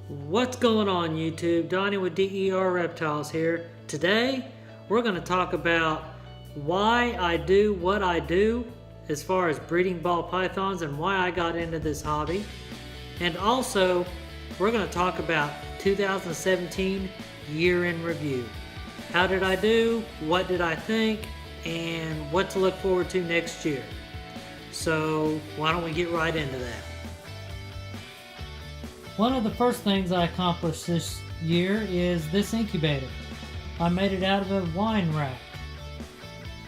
What's going on YouTube? Donnie with DER Reptiles here. Today we're going to talk about why I do what I do as far as breeding ball pythons and why I got into this hobby. And also we're going to talk about 2017 year in review. How did I do? What did I think? And what to look forward to next year. So why don't we get right into that? One of the first things I accomplished this year is this incubator. I made it out of a wine rack.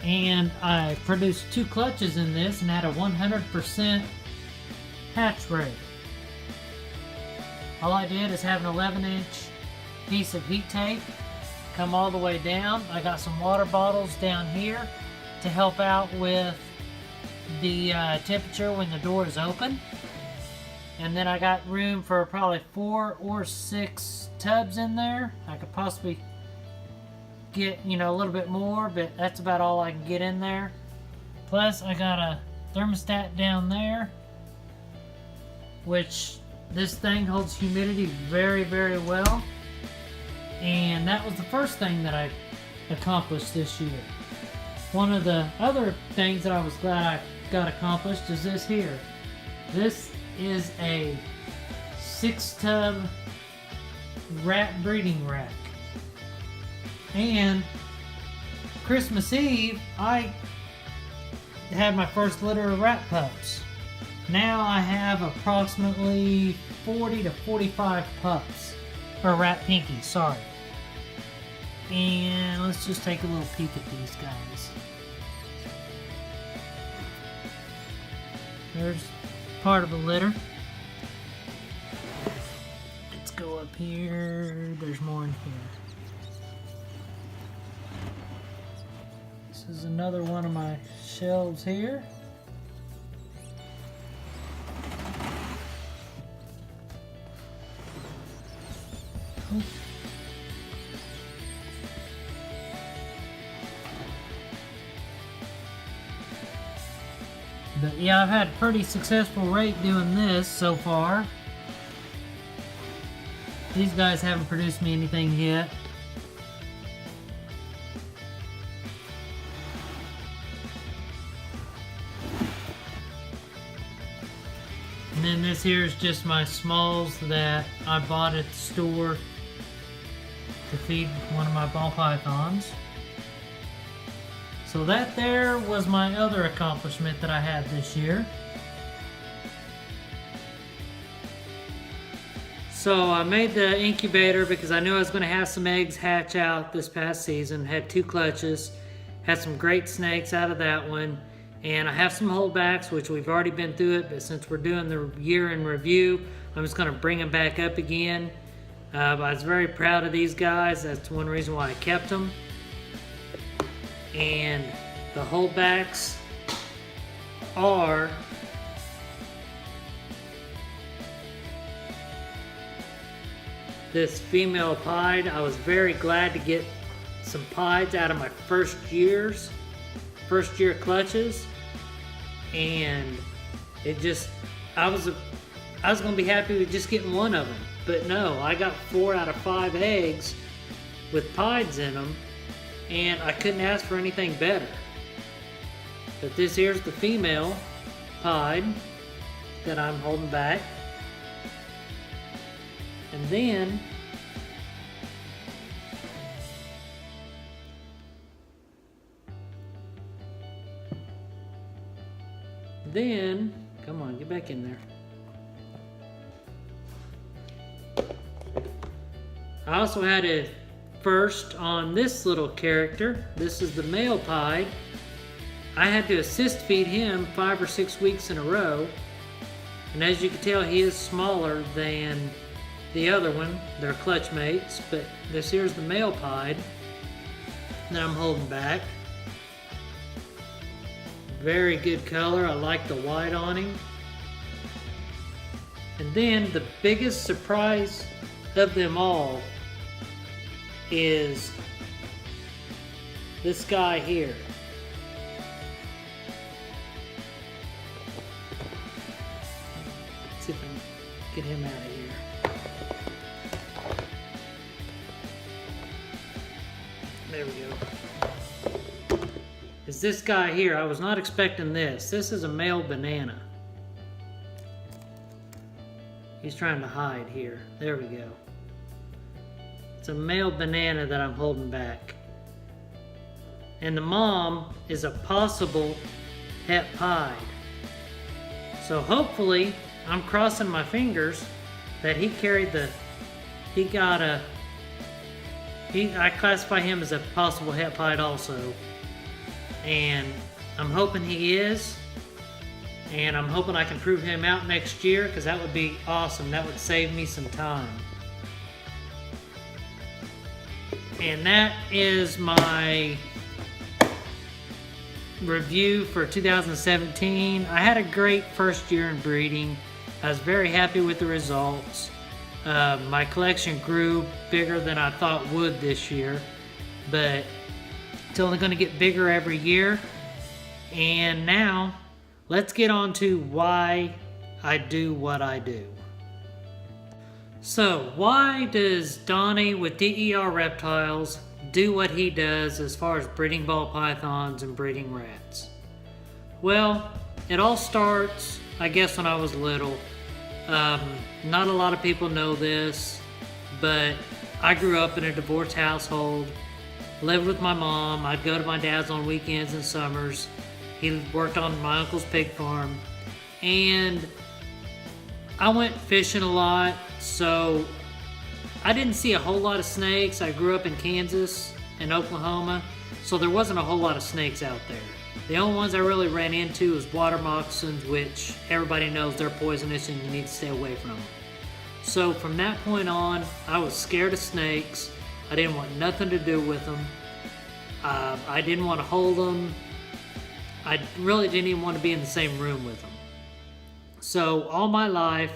And I produced 2 clutches in this and had a 100% hatch rate. All I did is have an 11-inch piece of heat tape come all the way down. I got some water bottles down here to help out with the temperature when the door is open. And then I got room for probably 4 or 6 tubs in there. I could possibly get, a little bit more, but that's about all I can get in there. Plus I got a thermostat down there, which this thing holds humidity very, very well. And that was the first thing that I accomplished this year. One of the other things that I was glad I got accomplished is this here. This is a 6-tub rat breeding rack. And Christmas Eve, I had my first litter of rat pups. Now I have approximately 40 to 45 pups. Or rat pinkies, sorry. And let's just take a little peek at these guys. There's part of a litter. Let's go up here. There's more in here. This is another one of my shelves here. Oh. But yeah, I've had a pretty successful rate doing this so far. These guys haven't produced me anything yet. And then this here is just my smalls that I bought at the store to feed one of my ball pythons. So that there was my other accomplishment that I had this year. So I made the incubator because I knew I was going to have some eggs hatch out this past season. Had 2 clutches, had some great snakes out of that one. And I have some holdbacks, which we've already been through it, but since we're doing the year in review, I'm just going to bring them back up again. I was very proud of these guys. That's one reason why I kept them. And the holdbacks are this female pied. I was very glad to get some pieds out of my first year clutches, and it just I was gonna be happy with just getting one of them, but no, I got 4 out of 5 eggs with pieds in them. And I couldn't ask for anything better. But this here's the female pied that I'm holding back. And then, come on, get back in there. I also had a first on this little character. This is the male pied. I had to assist feed him 5 or 6 weeks in a row, and as you can tell, he is smaller than the other one. They're clutch mates, but this here's the male pied that I'm holding back. Very good color. I like the white on him. And then the biggest surprise of them all is this guy here. Let's see if I can get him out of here. there we go, is this guy here. I was not expecting this. This is a male banana. He's trying to hide here. There we go. It's a male banana that I'm holding back. And the mom is a possible het pied. So hopefully, I'm crossing my fingers that he carried I classify him as a possible het pied also. And I'm hoping he is. And I'm hoping I can prove him out next year, because that would be awesome. That would save me some time. And that is my review for 2017. I had a great first year in breeding. I was very happy with the results. My collection grew bigger than I thought would this year, but it's only going to get bigger every year. And now, let's get on to why I do what I do. So, why does Donnie with DER Reptiles do what he does as far as breeding ball pythons and breeding rats? Well, it all starts, I guess, when I was little. Not a lot of people know this, but I grew up in a divorced household, lived with my mom. I'd go to my dad's on weekends and summers. He worked on my uncle's pig farm, and I went fishing a lot, so I didn't see a whole lot of snakes. I grew up in Kansas and Oklahoma, so there wasn't a whole lot of snakes out there. The only ones I really ran into was water moccasins, which everybody knows they're poisonous and you need to stay away from them. So from that point on, I was scared of snakes. I didn't want nothing to do with them. I didn't want to hold them. I really didn't even want to be in the same room with them. So all my life,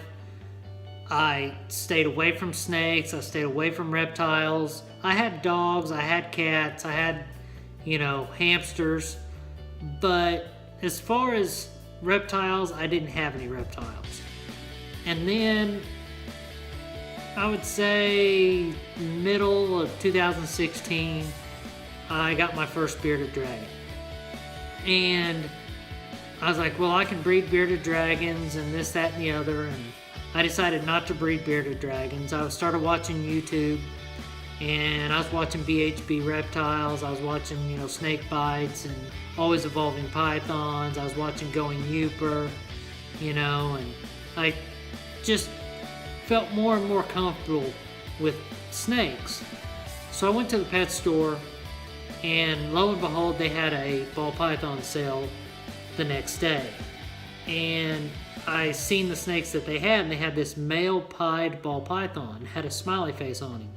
I stayed away from snakes. I stayed away from reptiles. I had dogs. I had cats. I had, hamsters. But as far as reptiles, I didn't have any reptiles. And then I would say middle of 2016, I got my first bearded dragon. And I was like, well, I can breed bearded dragons and this, that, and the other. And I decided not to breed bearded dragons. I started watching YouTube, and I was watching BHB reptiles. I was watching, snake bites and always evolving pythons. I was watching Going Uper, and I just felt more and more comfortable with snakes. So I went to the pet store, and lo and behold, they had a ball python sale the next day. And I seen the snakes that they had, and they had this male pied ball python, had a smiley face on him.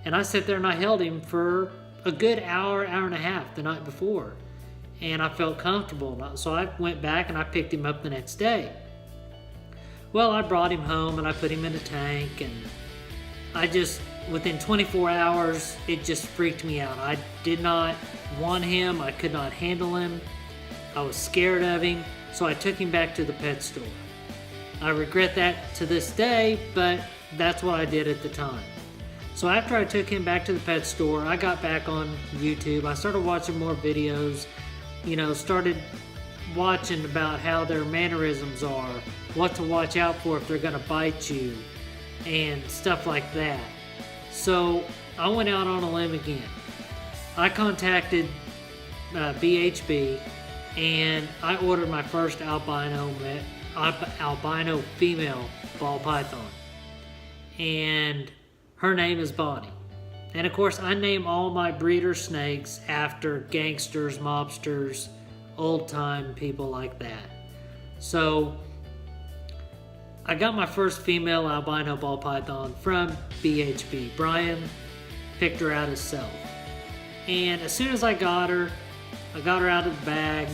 And I sat there and I held him for a good hour, hour and a half the night before. And I felt comfortable. So I went back and I picked him up the next day. Well, I brought him home and I put him in a tank, and within 24 hours, it just freaked me out. I did not want him. I could not handle him. I was scared of him, so I took him back to the pet store. I regret that to this day, but that's what I did at the time. So after I took him back to the pet store, I got back on YouTube. I started watching more videos, started watching about how their mannerisms are, what to watch out for if they're going to bite you, and stuff like that. So I went out on a limb again. I contacted BHB, and I ordered my first albino female ball python. And her name is Bonnie. And of course, I name all my breeder snakes after gangsters, mobsters, old-time people like that. So I got my first female albino ball python from BHB. Brian picked her out himself. And as soon as I got her out of the bag,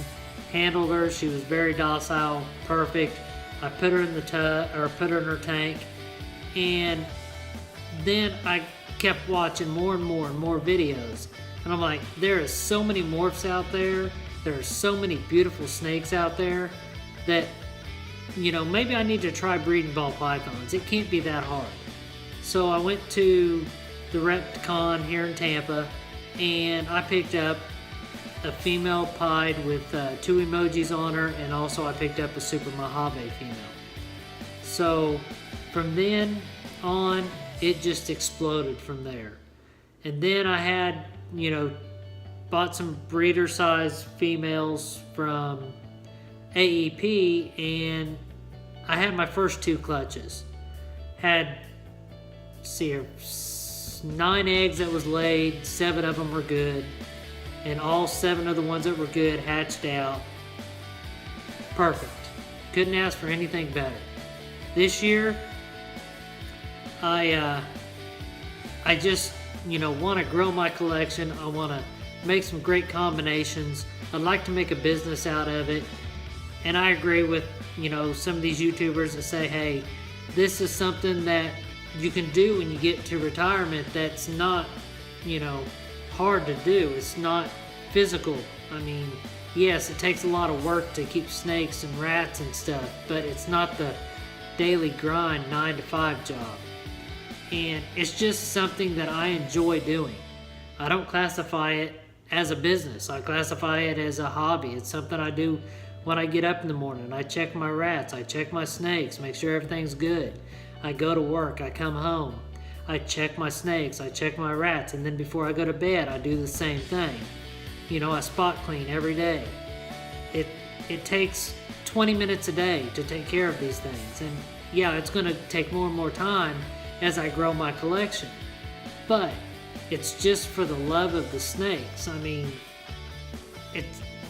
handled her. She was very docile, perfect. I put her in put her in her tank, and then I kept watching more and more videos. And I'm like, there is so many morphs out there. There are so many beautiful snakes out there that, maybe I need to try breeding ball pythons. It can't be that hard. So I went to the RepCon here in Tampa, and I picked up a female pied with 2 emojis on her, and also I picked up a Super Mojave female. So from then on, it just exploded from there. And then I had, bought some breeder size females from AEP, and I had my first 2 clutches. Had, see here, 9 eggs that was laid, 7 of them were good, and all 7 of the ones that were good hatched out. Perfect. Couldn't ask for anything better. This year, I just, want to grow my collection. I want to make some great combinations. I'd like to make a business out of it. And I agree with, some of these YouTubers that say, hey, this is something that you can do when you get to retirement that's not, hard to do. It's not physical. I mean, yes, it takes a lot of work to keep snakes and rats and stuff, but it's not the daily grind 9-to-5 job. And it's just something that I enjoy doing. I don't classify it as a business. I classify it as a hobby. It's something I do when I get up in the morning. I check my rats, I check my snakes, make sure everything's good. I go to work, I come home, I check my snakes, I check my rats, and then before I go to bed, I do the same thing. I spot clean every day. It takes 20 minutes a day to take care of these things. And yeah, it's going to take more and more time as I grow my collection. But it's just for the love of the snakes. I mean,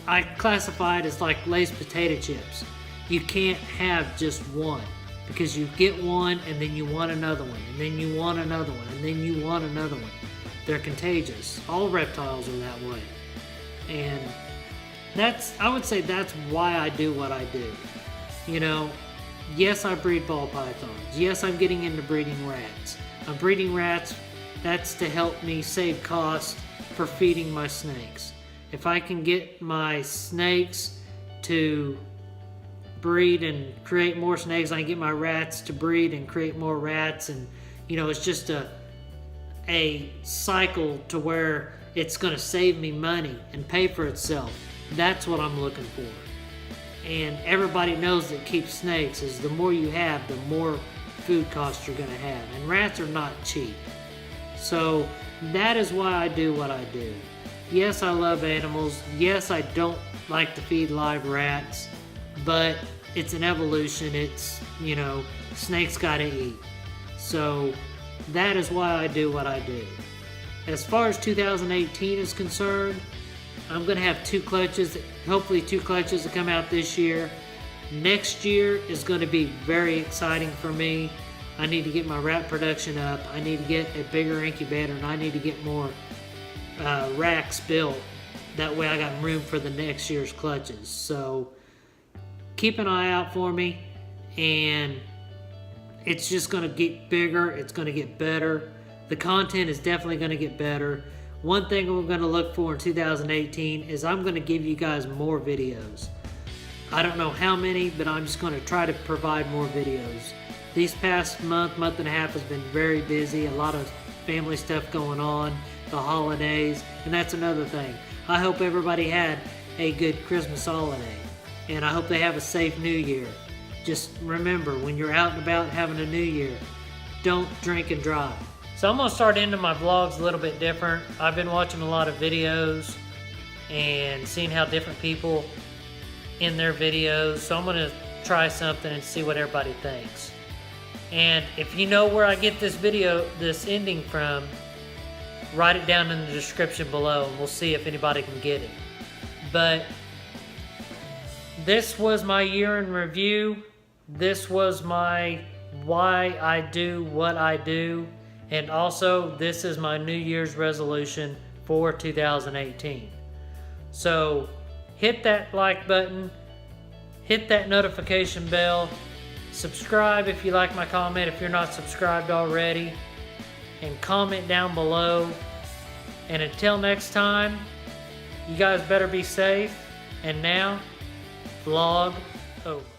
I classify it as like Lay's potato chips. You can't have just one, because you get one and then you want another one, and then you want another one, and then you want another one. They're contagious. All reptiles are that way. And I would say that's why I do what I do. Yes, I breed ball pythons. Yes, I'm getting into breeding rats. I'm breeding rats, that's to help me save costs for feeding my snakes. If I can get my snakes to breed and create more snakes, I can get my rats to breed and create more rats, and it's just a cycle to where it's going to save me money and pay for itself. That's what I'm looking for. And everybody knows that keep snakes is the more you have, the more food costs you're going to have. And rats are not cheap. So that is why I do what I do. Yes, I love animals. Yes, I don't like to feed live rats, but it's an evolution. It's, snakes got to eat. So that is why I do what I do. As far as 2018 is concerned, I'm going to have 2 clutches, hopefully 2 clutches to come out this year. Next year is going to be very exciting for me. I need to get my rat production up. I need to get a bigger incubator, and I need to get more racks built. That way I got room for the next year's clutches. So keep an eye out for me, and it's just going to get bigger. It's going to get better. The content is definitely going to get better. One thing we're going to look for in 2018 is I'm going to give you guys more videos. I don't know how many, but I'm just going to try to provide more videos. These past month and a half has been very busy. A lot of family stuff going on, the holidays, and that's another thing. I hope everybody had a good Christmas holiday, and I hope they have a safe New Year. Just remember, when you're out and about having a New Year, don't drink and drive. So I'm going to start ending my vlogs a little bit different. I've been watching a lot of videos and seeing how different people in their videos. So I'm going to try something and see what everybody thinks. And if you know where I get this ending from, write it down in the description below and we'll see if anybody can get it. But this was my year in review. This was my why I do what I do. And also, this is my New Year's resolution for 2018. So, hit that like button, hit that notification bell, subscribe if you like my comment if you're not subscribed already, and comment down below. And until next time, you guys better be safe. And now, vlog over.